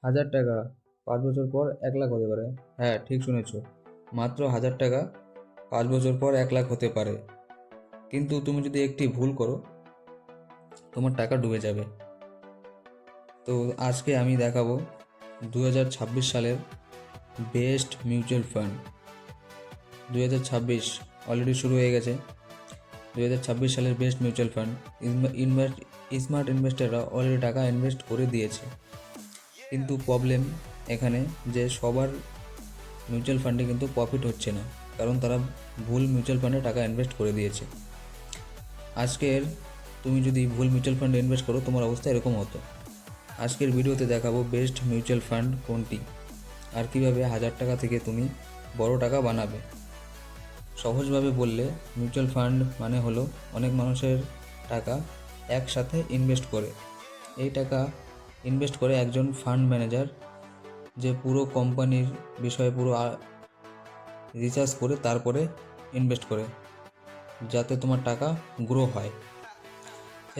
1000 টাকা 5 বছর পর 1 লাখ হতে পারে। হ্যাঁ, ঠিক শুনেছো, মাত্র 1000 টাকা 5 বছর পর 1 লাখ হতে পারে। কিন্তু তুমি যদি একটি ভুল করো, তোমার টাকা ডুবে যাবে। তো আজকে আমি দেখাবো 2026 সালের বেস্ট মিউচুয়াল ফান্ড। 2026 অলরেডি শুরু হয়ে গেছে। 2026 সালের বেস্ট মিউচুয়াল ফান্ড। স্মার্ট ইনভেস্টাররা অলরেডি টাকা ইনভেস্ট করে দিয়েছে, কিন্তু প্রবলেম এখানে যে সবার মিউচুয়াল ফান্ডে কিন্তু প্রফিট হচ্ছে না, কারণ তারা ভুল মিউচুয়াল ফান্ডে টাকা ইনভেস্ট করে দিয়েছে। আজকের তুমি যদি ভুল মিউচুয়াল ফান্ডে ইনভেস্ট করো, তোমার অবস্থা এরকম হতো। আজকের ভিডিওতে দেখাবো বেস্ট মিউচুয়াল ফান্ড কোনটি, আর কীভাবে 1000 টাকা থেকে তুমি বড় টাকা বানাবে। সহজভাবে বললে, মিউচুয়াল ফান্ড মানে হলো অনেক মানুষের টাকা একসাথে ইনভেস্ট করে। এই টাকা ইনভেস্ট করে একজন ফান্ড ম্যানেজার, যে পুরো কোম্পানির বিষয়ে পুরো রিসার্চ করে তারপরে ইনভেস্ট করে, যাতে তোমার টাকা গ্রো হয়।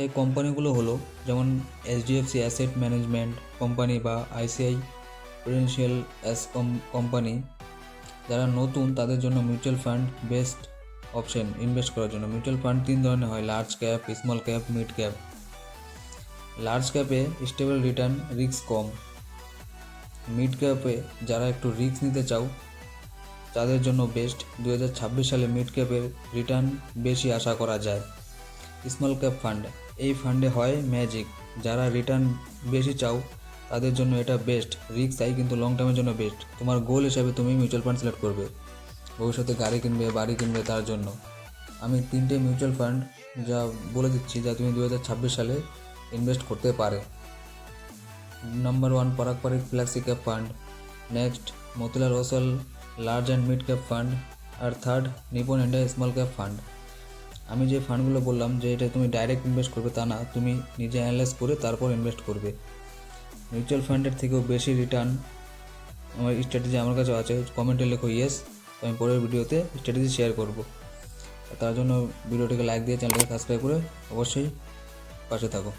এই কোম্পানিগুলো হলো যেমন HDFC অ্যাসেট ম্যানেজমেন্ট কোম্পানি বা ICICI প্রুডেন্সিয়াল কোম্পানি। যারা নতুন তাদের জন্য mutual fund best option invest করার জন্য। মিউচুয়াল ফান্ড 3 ধরনের হয়: large cap, small cap, mid cap. Large ক্যাপে স্টেবল রিটার্ন, রিস্ক কম। মিড ক্যাপে যারা একটু রিস্ক নিতে চাও তাদের জন্য বেস্ট। 2026 সালে মিড ক্যাপের রিটার্ন বেশি আশা করা যায়। স্মল ক্যাপ ফান্ড, এই ফান্ডে হয় ম্যাজিক। যারা রিটার্ন বেশি চাও তাদের জন্য এটা বেস্ট। রিস্ক চাই কিন্তু লং টার্মের জন্য বেস্ট। তোমার গোল হিসাবে তুমি মিউচুয়াল ফান্ড সিলেক্ট করবে, ভবিষ্যতে গাড়ি কিনবে, বাড়ি কিনবে, তার জন্য। আমি 3টে মিউচুয়াল ফান্ড যা বলে দিচ্ছি, যা তুমি 2026 সালে ইনভেস্ট করতে পারে। Number 1 Parag Parikh flexi cap fund. Next Motilal Oswal large and mid cap fund. আর third Nippon India small cap fund. আমি যে ফান্ডগুলো বললাম যে এটা তুমি ডাইরেক্ট ইনভেস্ট করবে তা না, তুমি নিজে অ্যানালাইজ করে তারপর ইনভেস্ট করবে। মিউচুয়াল ফান্ডের থেকেও বেশি রিটার্ন আমার স্ট্র্যাটেজি আমার কাছে আছে। কমেন্টে লেখো ইয়েস, তো আমি পরের ভিডিওতে স্ট্র্যাটেজি শেয়ার করব। তার জন্য ভিডিওটিকে লাইক দিয়ে চ্যানেলটাকে সাবস্ক্রাইব করে অবশ্যই পাশে থাকো।